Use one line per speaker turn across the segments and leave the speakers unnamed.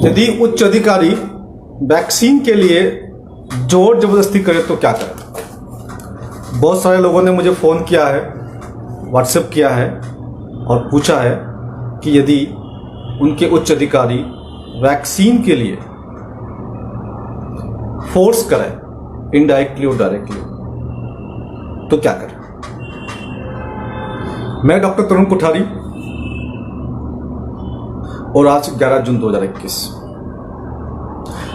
यदि उच्च अधिकारी वैक्सीन के लिए जोर जबरदस्ती करे तो क्या करें? बहुत सारे लोगों ने मुझे फ़ोन किया है, व्हाट्सएप किया है और पूछा है कि यदि उनके उच्च अधिकारी वैक्सीन के लिए फोर्स करें इनडायरेक्टली और डायरेक्टली तो क्या करें। मैं डॉक्टर तरुण कोठारी और आज 11 जून 2021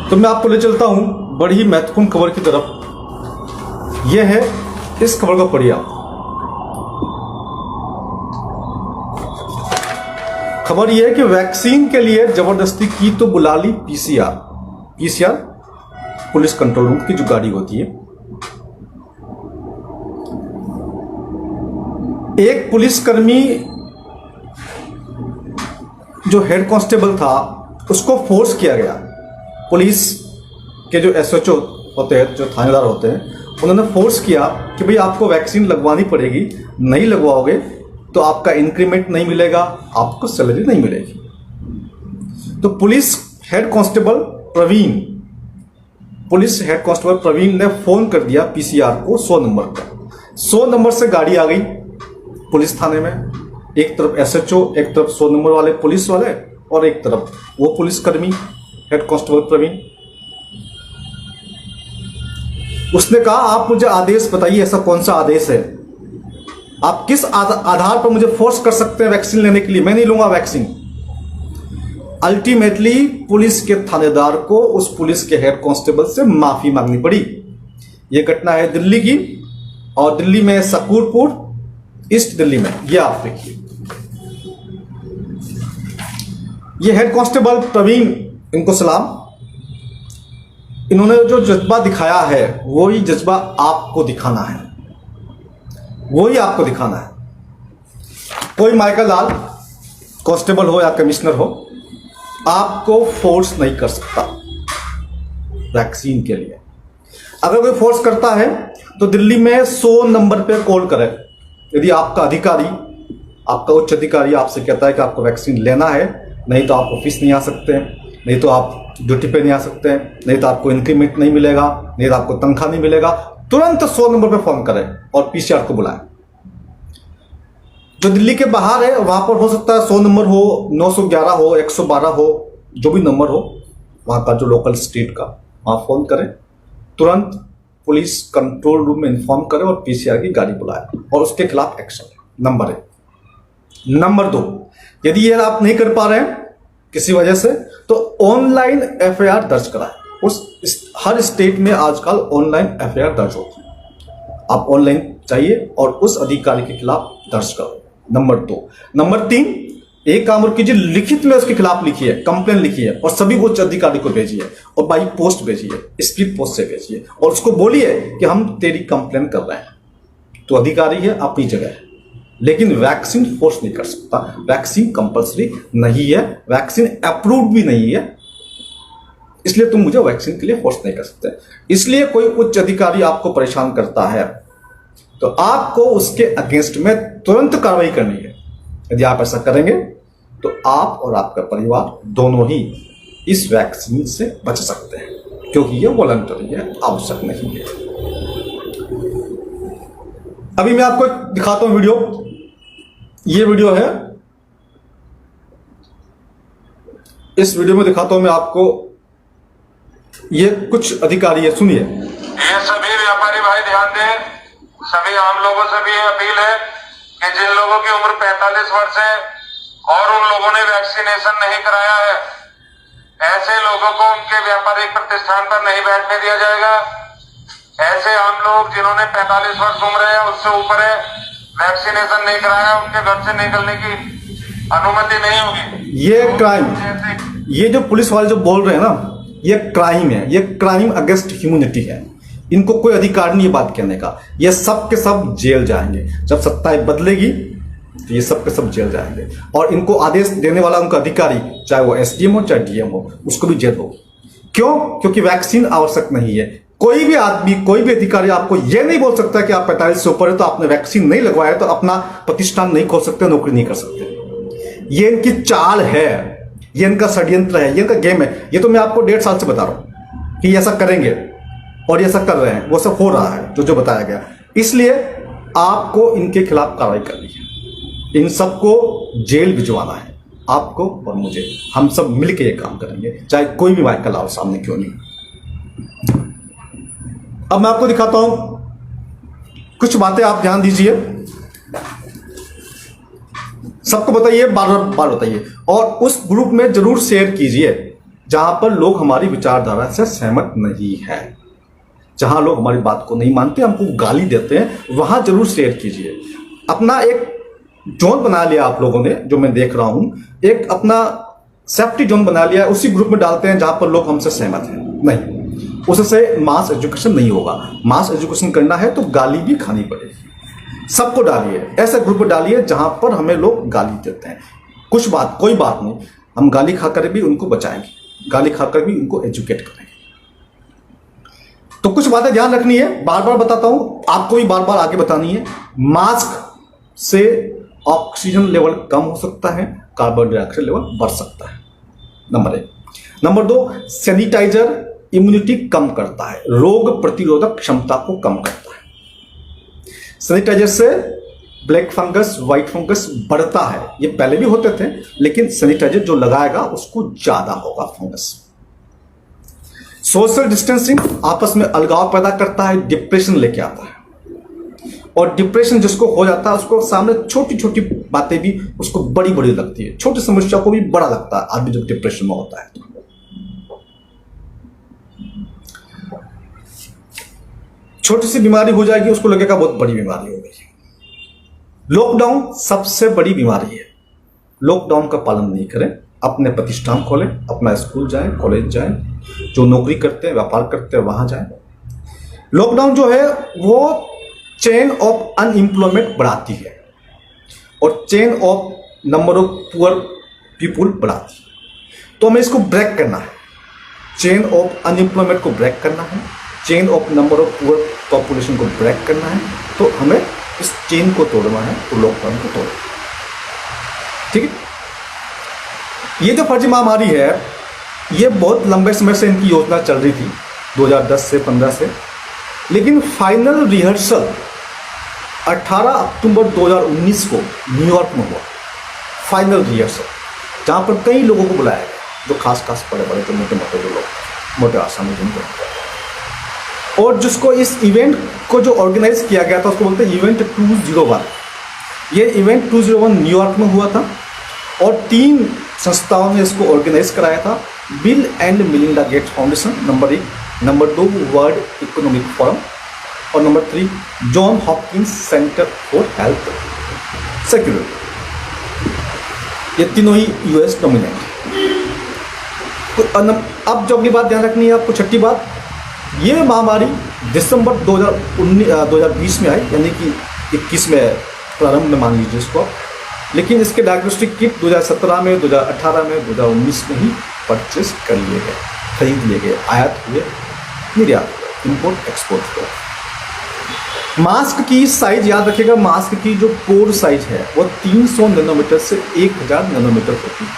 तो मैं आपको ले चलता हूं बड़ी ही महत्वपूर्ण खबर की तरफ। यह है, इस खबर को पढ़िए आप। खबर यह है कि वैक्सीन के लिए जबरदस्ती की तो बुला ली पीसीआर पुलिस कंट्रोल रूम की जो गाड़ी होती है। एक पुलिसकर्मी जो हेड कांस्टेबल था उसको फोर्स किया गया। पुलिस के जो एसएचओ होते हैं, जो थानेदार होते हैं, उन्होंने फोर्स किया कि भाई आपको वैक्सीन लगवानी पड़ेगी, नहीं लगवाओगे तो आपका इंक्रीमेंट नहीं मिलेगा, आपको सैलरी नहीं मिलेगी। तो पुलिस हेड कांस्टेबल प्रवीण ने फोन कर दिया पीसीआर को 100 नंबर पर। 100 नंबर से गाड़ी आ गई पुलिस थाने में। एक तरफ एसएचओ, एक तरफ 100 नंबर वाले पुलिस वाले और एक तरफ वो पुलिसकर्मी हेड कांस्टेबल प्रवीण। उसने कहा आप मुझे आदेश बताइए, ऐसा कौन सा आदेश है, आप किस आधार पर मुझे फोर्स कर सकते हैं वैक्सीन लेने के लिए, मैं नहीं लूंगा वैक्सीन। अल्टीमेटली पुलिस के थानेदार को उस पुलिस के हेड कांस्टेबल से माफी मांगनी पड़ी। यह घटना है दिल्ली की, और दिल्ली में शकूरपुर, ईस्ट दिल्ली में। यह आप देखिए, यह हेड कांस्टेबल प्रवीण, इनको सलाम। इन्होंने जो जज्बा दिखाया है वही जज्बा आपको दिखाना है, वही आपको दिखाना है। कोई माइकल लाल कांस्टेबल हो या कमिश्नर हो, आपको फोर्स नहीं कर सकता वैक्सीन के लिए। अगर कोई फोर्स करता है तो दिल्ली में 100 नंबर पे कॉल करें। यदि आपका अधिकारी, आपका उच्च अधिकारी आपसे कहता है कि आपको वैक्सीन लेना है, नहीं तो आप ऑफिस नहीं आ सकते हैं, नहीं तो आप ड्यूटी पे नहीं आ सकते हैं, नहीं तो आपको इंक्रीमेंट नहीं मिलेगा, नहीं तो आपको तनख्वाह नहीं मिलेगा, तुरंत 100 नंबर पे फोन करें और पीसीआर को बुलाएं। जो दिल्ली के बाहर है वहां पर हो सकता है 100 नंबर हो, 911 हो, 112 हो, जो भी नंबर हो वहां का, जो लोकल स्टेट का, वहां फोन करें, तुरंत पुलिस कंट्रोल रूम में इन्फॉर्म करें और पीसीआर की गाड़ी बुलाएं और उसके खिलाफ एक्शन। नंबर 1। नंबर 2, यदि ये आप नहीं कर पा रहे हैं किसी वजह से, तो ऑनलाइन एफआईआर दर्ज कराएं। हर स्टेट में आजकल ऑनलाइन एफआईआर दर्ज होती है। आप ऑनलाइन चाहिए और उस अधिकारी के खिलाफ दर्ज करो। नंबर 2। नंबर 3, एक काम और कीजिए, लिखित में उसके खिलाफ लिखिए, कंप्लेन लिखिए और सभी उच्च अधिकारी को भेजिए और बाई पोस्ट भेजिए, स्पीड पोस्ट से भेजिए और उसको बोलिए कि हम तेरी कंप्लेन कर रहे हैं। तो अधिकारी है अपनी जगह है, लेकिन वैक्सीन फोर्स नहीं कर सकता। वैक्सीन कंपल्सरी नहीं है, वैक्सीन अप्रूव्ड भी नहीं है, इसलिए तुम मुझे वैक्सीन के लिए फोर्स नहीं कर सकते। इसलिए कोई उच्च अधिकारी आपको परेशान करता है तो आपको उसके अगेंस्ट में तुरंत कार्रवाई करनी है। यदि आप ऐसा करेंगे तो आप और आपका परिवार दोनों ही इस वैक्सीन से बच सकते हैं, क्योंकि यह वॉलंटरी है, आवश्यक नहीं है। अभी मैं आपको दिखाता हूं वीडियो। ये वीडियो है, इस वीडियो में दिखाता हूं मैं आपको। ये कुछ अधिकारी है, सुनिए।
ये सभी व्यापारी भाई ध्यान दें, सभी आम लोगों से भी अपील है कि जिन लोगों की उम्र 45 वर्ष है और उन लोगों ने वैक्सीनेशन नहीं कराया है, ऐसे लोगों को उनके व्यापारिक प्रतिष्ठान पर नहीं बैठने दिया जाएगा। ऐसे आम लोग जिन्होंने 45 वर्ष उम्र है, उससे ऊपर है, वैक्सीनेशन नहीं कराया, उनके घर से निकलने की अनुमति नहीं होगी।
ये क्राइम, ये जो पुलिस वाले जो बोल रहे हैं ना, ये क्राइम है, ये क्राइम अगेंस्ट ह्यूमैनिटी है। इनको कोई अधिकार नहीं है बात कहने का। ये सब के सब जेल जाएंगे। जब सत्ता बदलेगी तो ये सब के सब जेल जाएंगे, और इनको आदेश देने वाला उनका अधिकारी, चाहे वो एसडीएम हो चाहे डीएम हो, उसको भी जेल होगी। क्यों? क्योंकि वैक्सीन आवश्यक नहीं है। कोई भी आदमी, कोई भी अधिकारी आपको यह नहीं बोल सकता कि आप 45 से ऊपर है तो आपने वैक्सीन नहीं लगवाया तो अपना प्रतिष्ठान नहीं खोल सकते, नौकरी नहीं कर सकते। ये इनकी चाल है। ये इनका षड्यंत्र है, ये इनका गेम है। ये तो मैं आपको 1.5 साल से बता रहा हूं कि ऐसा करेंगे और ये सब कर रहे हैं, वो सब हो रहा है जो बताया गया। इसलिए आपको इनके खिलाफ कार्रवाई करनी है, इन सबको जेल भिजवाना है, आपको और मुझे। हम सब मिलकर ये काम करेंगे, चाहे कोई भी माइकल आओ सामने क्यों नहीं। अब मैं आपको दिखाता हूं कुछ बातें, आप ध्यान दीजिए, सबको बताइए, बार बार बताइए, और उस ग्रुप में जरूर शेयर कीजिए जहां पर लोग हमारी विचारधारा से सहमत नहीं है, जहां लोग हमारी बात को नहीं मानते, हमको गाली देते हैं, वहां जरूर शेयर कीजिए। अपना एक जोन बना लिया आप लोगों ने, जो मैं देख रहा हूं, एक अपना सेफ्टी जोन बना लिया, उसी ग्रुप में डालते हैं जहां पर लोग हमसे सहमत हैं। नहीं, उससे मास एजुकेशन नहीं होगा। मास एजुकेशन करना है तो गाली भी खानी पड़ेगी। सबको डालिए, ऐसे ग्रुप में डालिए जहां पर हमें लोग गाली देते हैं। कोई बात नहीं, हम गाली खाकर भी उनको बचाएंगे, गाली खाकर भी उनको एजुकेट करेंगे। तो कुछ बातें ध्यान रखनी है, बार बार बताता हूं, आपको भी बार बार आगे बतानी है। मास्क से ऑक्सीजन लेवल कम हो सकता है, कार्बन डाइऑक्साइड लेवल बढ़ सकता है, नंबर 1। नंबर 2, सैनिटाइजर इम्यूनिटी कम करता है, रोग प्रतिरोधक क्षमता को कम करता है। सैनिटाइजर से ब्लैक फंगस, व्हाइट फंगस बढ़ता है, ये पहले भी होते थे, लेकिन सैनिटाइजर जो लगाएगा उसको ज्यादा होगा फंगस। सोशल डिस्टेंसिंग आपस में अलगाव पैदा करता है, डिप्रेशन लेके आता है, और डिप्रेशन जिसको हो जाता है उसको सामने छोटी छोटी बातें भी उसको बड़ी बड़ी लगती है, छोटी समस्या को भी बड़ा लगता है आदमी जब डिप्रेशन में होता है तो। छोटी सी बीमारी हो जाएगी, उसको लगेगा बहुत बड़ी बीमारी हो गई। लॉकडाउन सबसे बड़ी बीमारी है। लॉकडाउन का पालन नहीं करें, अपने प्रतिष्ठान खोलें, अपना स्कूल जाएं, कॉलेज जाएं, जो नौकरी करते हैं, व्यापार करते हैं, वहां जाएं। लॉकडाउन जो है वो चेन ऑफ अनएम्प्लॉयमेंट बढ़ाती है और chain of number of poor people बढ़ाती है। तो हमें इसको ब्रेक करना है, चेन ऑफ अनएम्प्लॉयमेंट को ब्रेक करना है, chain of number of poor population को ब्रेक करना है। तो हमें इस चेन को तोड़ना है, तो लॉकडाउन को तोड़ना है, ठीक है। ये जो फर्जी महामारी है, ये बहुत लंबे समय से इनकी योजना चल रही थी, 2010 से 15 से, लेकिन फाइनल रिहर्सल 18 अक्टूबर 2019 को न्यूयॉर्क में हुआ। फाइनल रिहर्सल जहां पर कई लोगों को बुलाया गया, जो खास बड़े बड़े जो मोटे मोटे जो लोग, मोटे आसामी जिनको, और जिसको इस इवेंट को जो ऑर्गेनाइज किया गया था उसको बोलते हैं इवेंट 201। ये इवेंट 201 न्यूयॉर्क में हुआ था और 3 संस्थाओं ने इसको ऑर्गेनाइज कराया था। Bill and Melinda Gates Foundation number 1, number 2 World Economic Forum, और number 3 John Hopkins Center for Health Security. ये तीनों ही यूएस डोमिनेंट है। अब जो अगली बात ध्यान रखनी है आपको, छठी बात, ये महामारी दिसंबर 2020 में आई, यानी कि 21 में प्रारंभ में मान लीजिए इसको, लेकिन इसके डायग्नोस्टिक किट 2017 में, 2018 में, 2019 में ही परचेस कर लिए गए, खरीद लिए गए, आयात हुए, निर्यात हुए, इंपोर्ट एक्सपोर्ट हुआ। मास्क की साइज याद रखिएगा, मास्क की जो पोर साइज है वो 300 नैनोमीटर से 1000 नैनोमीटर होती है।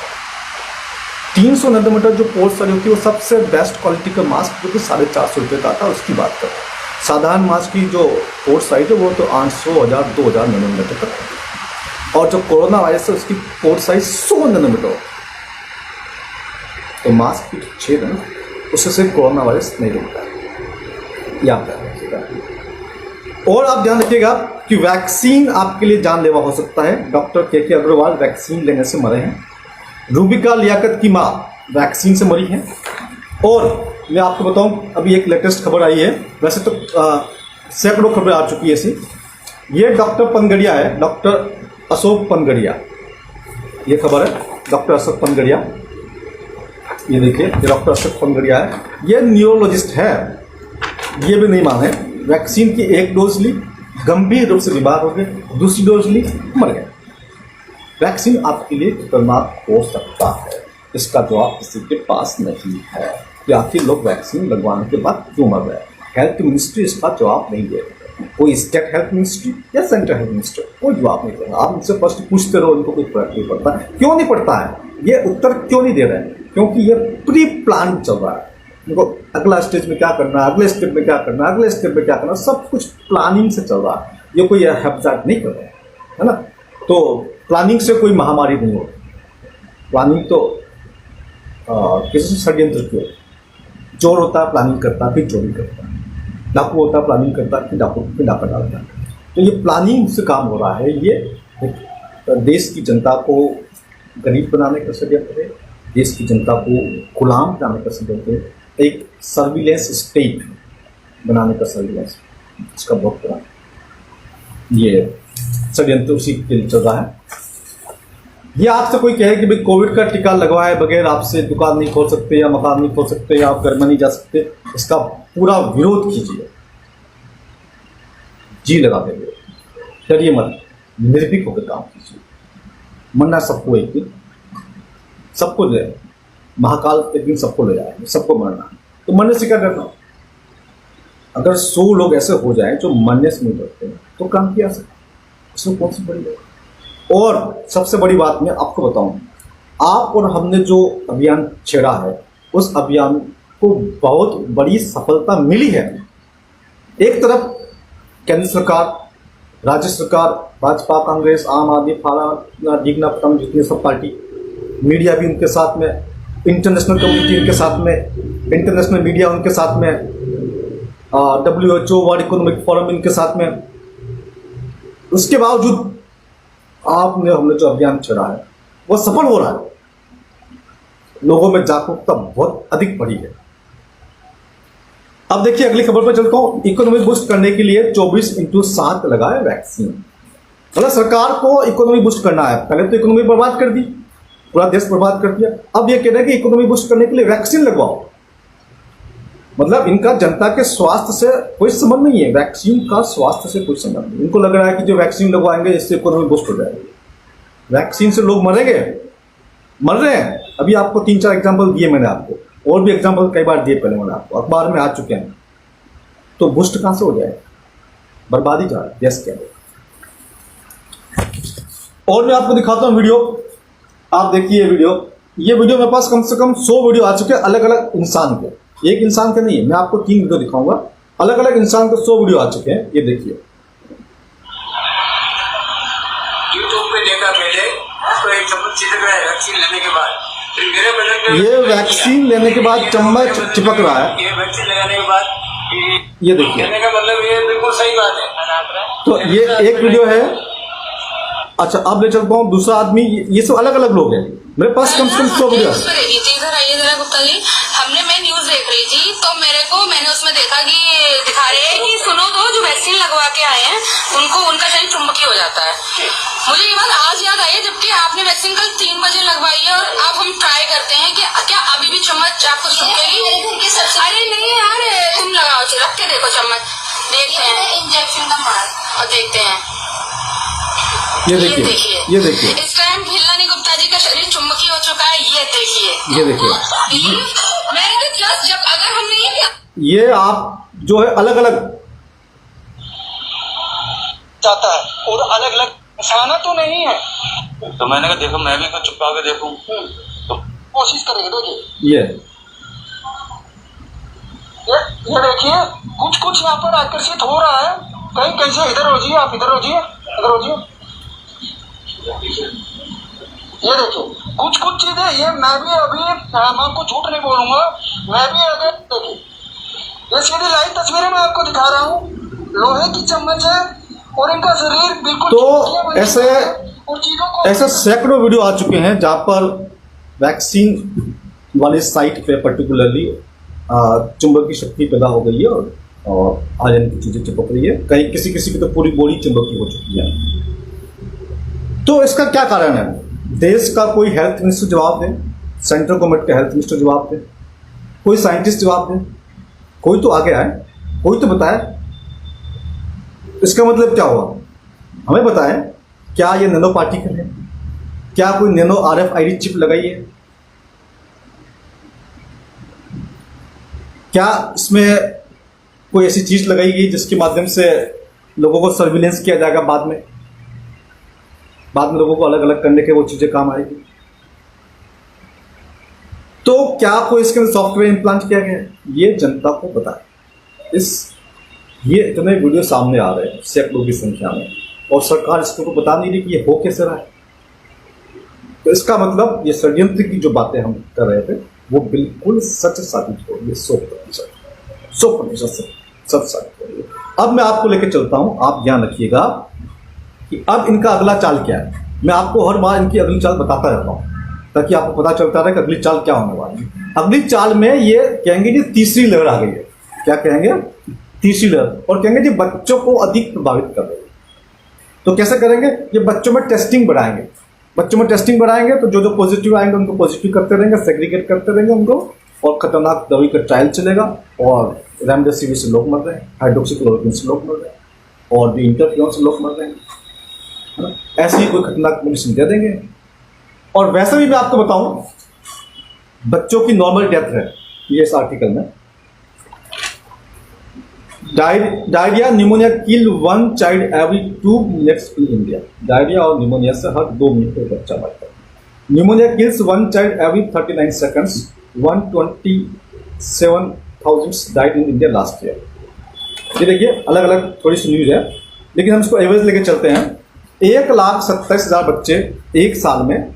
300 नैनोमीटर जो पोर साइज होती है वो सबसे बेस्ट क्वालिटी का मास्क, जो कि 450 रुपये का था, उसकी बात करते हैं। साधारण मास्क की जो पोर साइज है वो तो 800, 1000, 2000 नैनोमीटर तक है, और जो कोरोना वायरस है उसकी पोर साइज 100 नैनोमीटर होती है। तो मास्क की छेद है, उससे कोरोना वायरस नहीं रुकता है, याद रखिएगा। और आप ध्यान रखिएगा कि वैक्सीन आपके लिए जानलेवा हो सकता है। डॉक्टर के अग्रवाल वैक्सीन लेने से मरे हैं। रूबिका लियाकत की मां वैक्सीन से मरी है। और मैं आपको बताऊं, अभी एक लेटेस्ट खबर आई है, वैसे तो सैकड़ों खबरें आ चुकी है ऐसी। ये डॉक्टर पनगड़िया है, डॉक्टर अशोक पनगड़िया, ये खबर है, डॉक्टर अशोक पनगड़िया, ये देखिए, ये डॉक्टर अशोक पनगड़िया है, ये न्यूरोलॉजिस्ट है। ये भी नहीं माने, वैक्सीन की 1 डोज ली, गंभीर रूप से बीमार हो गए, दूसरी डोज ली, मर गए। वैक्सीन आपके लिए खतरनाक हो सकता है, इसका जवाब किसी के पास नहीं है कि आखिर लोग वैक्सीन लगवाने के बाद क्यों मर रहे हैं। हेल्थ मिनिस्ट्री इसका जवाब नहीं दे रही, कोई स्टेट हेल्थ मिनिस्ट्री या सेंट्रल हेल्थ मिनिस्ट्री कोई जवाब नहीं दे रहा। आप उनसे फर्स्ट पूछते रहो, उनको कोई फर्क नहीं पड़ता। क्यों नहीं पड़ता है? ये उत्तर क्यों नहीं दे रहे हैं? क्योंकि ये प्री प्लान चल रहा है। देखो अगला स्टेज में क्या करना है, अगले स्टेप में क्या करना है, अगले स्टेप में क्या करना है, सब कुछ प्लानिंग से चल रहा है। ये कोई हैप्जार्ड नहीं कर रहा है ना। तो प्लानिंग से कोई महामारी नहीं होती। प्लानिंग तो किसी षड्यंत्र की होती है। चोर होता है प्लानिंग करता है फिर चोरी करता है, डाकू होता है प्लानिंग करता है फिर डाका डालता है। तो ये प्लानिंग से काम हो रहा है। ये देश की जनता को गरीब बनाने का षड्यंत्र है, देश की जनता को गुलाम बनाने का षड्यंत्र है, एक सर्विलेंस स्टेट बनाने का सर्विलेंस, इसका बहुत बड़ा ये षड्यंत्र उसी के लिए चल रहा है। ये आपसे कोई कहे कि भाई कोविड का टीका लगवाए बगैर आपसे दुकान नहीं खोल सकते या मकान नहीं खोल सकते या आप घर में नहीं जा सकते, इसका पूरा विरोध कीजिए, जी लगा देंगे, डरिए मत, निर्भीक होकर काम कीजिए। मरना सबको एक दिन, सबको ले महाकाल एक दिन सबको ले जाएंगे, सबको मरना है, तो मरने से क्या डरना? अगर 100 लोग ऐसे हो जाएं जो मरने से नहीं डरते तो काम किया सकते, इसमें कौन सी बड़ी बात? और सबसे बड़ी बात मैं आपको बताऊं, आप और हमने जो अभियान छेड़ा है उस अभियान को बहुत बड़ी सफलता मिली है। एक तरफ केंद्र सरकार, राज्य सरकार, भाजपा, कांग्रेस, आम आदमी, फारा, डिगना पटम, जितनी सब पार्टी, मीडिया भी उनके साथ में, इंटरनेशनल कम्युनिटी उनके साथ में, इंटरनेशनल मीडिया उनके साथ में, WHO वर्ल्ड इकोनॉमिक फोरम इनके साथ में। उसके बावजूद आपने हमने जो अभियान छेड़ा है वो सफल हो रहा है। लोगों में जागरूकता बहुत अधिक बढ़ी है। अब देखिए अगली खबर पर चलता हूं। इकोनॉमी बूस्ट करने के लिए 24x7 लगाए वैक्सीन। मतलब सरकार को इकोनॉमी बूस्ट करना है। पहले तो इकोनॉमी बर्बाद कर दी, पूरा देश बर्बाद कर दिया। अब ये कह रहे हैं कि इकोनॉमी बूस्ट करने के लिए वैक्सीन लगवाओ। मतलब इनका जनता के स्वास्थ्य से कोई संबंध नहीं है, वैक्सीन का स्वास्थ्य से कोई संबंध नहीं। इनको लग रहा है कि जो वैक्सीन लगवाएंगे इससे इकोनॉमी बूस्ट हो जाएगी। वैक्सीन से लोग मरेंगे, मर रहे हैं। अभी आपको 3-4 एग्जाम्पल दिए मैंने, आपको और भी एग्जाम्पल कई बार दिए पहले मैंने आपको, अखबार में आ चुके हैं। तो बूस्ट कहां से हो जाएगा? बर्बादी जा रहा है देश के अंदर। और मैं आपको दिखाता हूं वीडियो, आप देखिए वीडियो। ये वीडियो मेरे पास कम से कम 100 वीडियो आ चुके हैं अलग अलग इंसान के, एक इंसान के नहीं है। मैं आपको 3 वीडियो दिखाऊंगा, अलग अलग इंसान के 100 वीडियो आ चुके हैं। ये देखिए,
यूट्यूब पे देखा पहले तो एक चम्मच चिपक रहा है वैक्सीन लेने के बाद, फिर मेरे बदन पे
ये वैक्सीन लेने के बाद चम्मच चिपक रहा है।
ये वैक्सीन लगाने के बाद
ये देखिए,
कहने का मतलब ये बिल्कुल सही बात है।
तो ये एक वीडियो है। अच्छा अब ले चलता हूँ दूसरा आदमी। ये सब अलग अलग लोग हैं, मेरे पास कम से कम 100 वीडियो है।
इधर आइए जरा गुप्ता जी। मैं न्यूज देख रही थी तो मैंने उसमें देखा कि दिखा रहे हैं कि सुनो तो जो वैक्सीन लगवा के आए हैं उनका शरीर चुंबकीय हो जाता है। मुझे ये बात आज याद आई है, जबकि आपने वैक्सीन कल 3 बजे लगवाई है और अब हम ट्राई करते हैं कि क्या अभी भी चम्मच आपको चुपकेगी? अरे नहीं यार, तुम लगाओ, रख के देखो चम्मच, देखते हैं इंजेक्शन का मार और देखते हैं।
ये देखिए
इस टाइम हिलना नहीं, गुप्ता जी का शरीर चुंबकीय हो चुका है। ये देखिए मैंने तो जस्ट जब अगर हमने
ये आप जो है अलग अलग
जाता है और अलग अलग निशाना तो नहीं है। तो मैंने कहा देखो मैं भी कुछ चुपका के देखूं, तो कोशिश करेंगे। देखिए ये देखिए कुछ यहाँ पर आकर्षित हो रहा है, कहीं कैसे इधर हो जाइए, आप इधर हो जाइए, इधर हो जाइए। ये देखिए कुछ चीजें, ये मैं भी अभी मैं आपको झूठ नहीं बोलूंगा, मैं भी अगर देखिए ये सीधी लाइव तस्वीरें मैं आपको दिखा रहा हूँ, लोहे की चम्मच है और इनका शरीर बिल्कुल
तो ऐसे सैकड़ों वीडियो आ चुके हैं जहां पर वैक्सीन वाली साइट पे पर्टिकुलरली चुंबकीय शक्ति पैदा हो गई है और आयरन की चीजें चिपक रही है। कहीं किसी की तो पूरी बॉडी चुंबकीय हो चुकी है। तो इसका क्या कारण है? देश का कोई हेल्थ मिनिस्टर जवाब दे, सेंट्रल गवर्नमेंट का हेल्थ मिनिस्टर जवाब दे, कोई साइंटिस्ट जवाब दे, कोई तो आगे आए, कोई तो बताए इसका मतलब क्या हुआ, हमें बताएं। क्या ये नैनो पार्टिकल है? क्या कोई नैनो RFID चिप लगाई है? क्या इसमें कोई ऐसी चीज लगाई गई जिसके माध्यम से लोगों को सर्विलेंस किया जाएगा? बाद में लोगों को अलग अलग करने के वो चीजें काम आएगी। तो क्या कोई इसके अंदर सॉफ्टवेयर इम्प्लांट किया गया है? ये जनता को पता है। ये इतने वीडियो सामने आ रहे हैं सैकड़ों की संख्या में, और सरकार इसको बता नहीं रही कि ये हो कैसे रहा है। तो इसका मतलब ये षड्यंत्र की जो बातें हम कर रहे थे वो बिल्कुल सच साबित हो गई, 100% सच साबित हो गई। अब मैं आपको लेकर चलता हूं, आप ध्यान रखिएगा कि अब इनका अगला चाल क्या है। मैं आपको हर बार इनकी अगली चाल बताता रहता हूं ताकि आपको पता चलता रहे कि अगली चाल क्या होने वाली है। अगली चाल में ये कहेंगे जी तीसरी लहर आ गई है। क्या कहेंगे? तीसरी लहर। और कहेंगे जी बच्चों को अधिक प्रभावित कर रही है। तो कैसे करेंगे? ये बच्चों में टेस्टिंग बढ़ाएंगे। बच्चों में टेस्टिंग बढ़ाएंगे तो जो पॉजिटिव आएंगे उनको पॉजिटिव करते रहेंगे, सेग्रीगेट करते रहेंगे उनको, और खतरनाक दवाई का ट्रायल चलेगा। और रेमडेसिविर से लोग मर रहे हैं, हाइड्रोक्सीक्लोरोक्विन से लोग मर रहे हैं, और भी इंटरफ्यूरॉन से लोग मर रहे हैं, है ना? ऐसी ही कोई खतरनाक मेडिसिन दे देंगे। और वैसे भी मैं आपको बताऊं, बच्चों की नॉर्मल डेथ है ये इस आर्टिकल में। Diarrhoea pneumonia kill 1 child every 2 minutes in India. Diarrhoea और निमोनिया से हर 2 मिनट में बच्चा मरता है। Pneumonia kills 1 child every 39 seconds। 127,000 died in India last year. ये देखिए अलग अलग थोड़ी सी न्यूज है, लेकिन हम इसको एवरेज लेके चलते हैं। 1,27,000 बच्चे एक साल में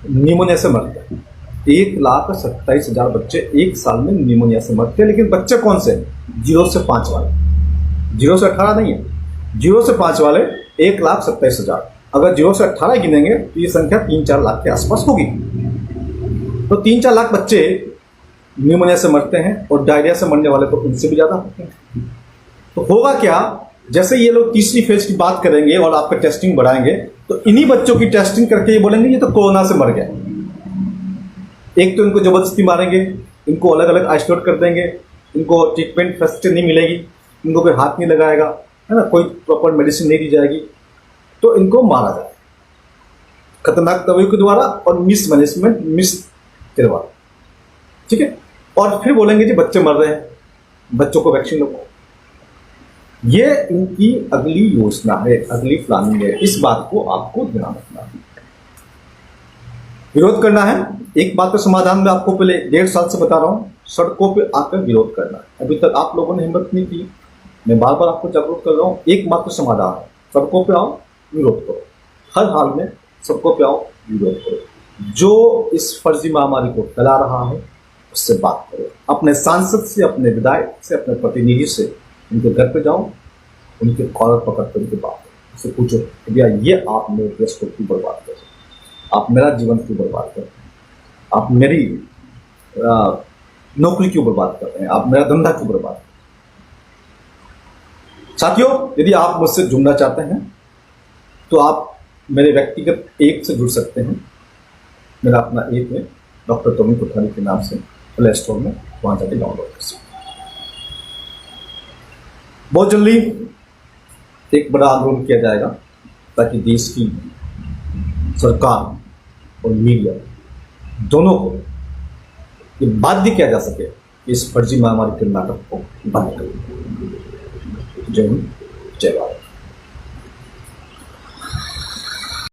निमोनिया से मरते हैं। 1,27,000 बच्चे एक साल में निमोनिया से मरते हैं। लेकिन बच्चे कौन से? 0 से 5 वाले, 0 से 18 नहीं है, 0 से 5 वाले 1,27,000। अगर 0 से 18 गिनेंगे तो ये संख्या 3-4 लाख के आसपास होगी। तो 3-4 लाख बच्चे निमोनिया से मरते हैं, और डायरिया से मरने वाले तो उनसे भी ज्यादा होते हैं। तो होगा क्या? जैसे ये लोग तीसरी फेज की बात करेंगे और आपका टेस्टिंग बढ़ाएंगे, तो इन्हीं बच्चों की टेस्टिंग करके ये बोलेंगे ये तो कोरोना से मर गया। एक तो इनको जबरदस्ती मारेंगे, इनको अलग अलग आइसोलेट कर देंगे, इनको ट्रीटमेंट फैसिलिटी नहीं मिलेगी, इनको कोई हाथ नहीं लगाएगा, है ना, कोई प्रॉपर मेडिसिन नहीं दी जाएगी, तो इनको मारा जाए खतरनाक दवाई के द्वारा और मिस मैनेजमेंट, मिस के द्वारा। ठीक है? और फिर बोलेंगे जी बच्चे मर रहे हैं, बच्चों को वैक्सीन लगाओ। ये इनकी अगली योजना है, अगली प्लानिंग है। इस बात को आपको ध्यान रखना है। विरोध करना है। एक बात का समाधान मैं आपको पहले 1.5 साल से बता रहा हूं, सड़कों पे आकर विरोध करना है। अभी तक आप लोगों ने हिम्मत नहीं की, मैं बार बार आपको जागरूक कर रहा हूं। एकमात्र समाधान है, सड़कों पे आओ, विरोध करो। हर हाल में सड़कों पे आओ, विरोध करो। जो इस फर्जी महामारी को फैला रहा है उससे बात करो, अपने सांसद से, अपने विधायक से, अपने प्रतिनिधि से उनके घर पे जाओ, उनके कॉलर पकड़ कर उनकी बात करो, उससे पूछो भैया ये आप मेरे देश को क्यों बर्बाद कर रहे हैं, आप मेरा जीवन क्यों बर्बाद कर रहे हैं, आप मेरी नौकरी क्यों बर्बाद कर रहे हैं, आप मेरा धंधा क्यों बर्बाद कर रहे हैं। साथियों, यदि आप मुझसे जुड़ना चाहते हैं तो आप मेरे व्यक्तिगत ऐप से जुड़ सकते हैं। मेरा अपना ऐप है डॉक्टर टोमी कोठारी के नाम से, प्ले स्टोर में, वहां जाके डाउनलोड कर सकते हैं। बहुत जल्दी एक बड़ा आंदोलन किया जाएगा ताकि देश की सरकार और मीडिया दोनों को ये बाध्य किया जा सके कि इस फर्जी महामारी के नाटक को बंद करें। जय हिंद, जय भारत।